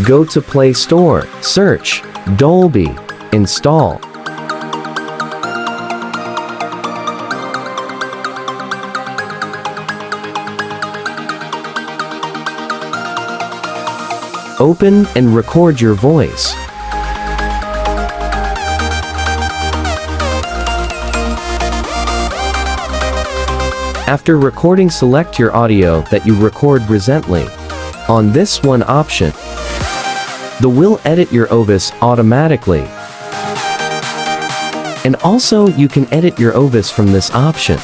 Go to Play Store, search Dolby, install. Open and record your voice. After recording, select your audio that you record recently. On this one option, the will edit your Ovice automatically. And also you can edit your Ovice from this option.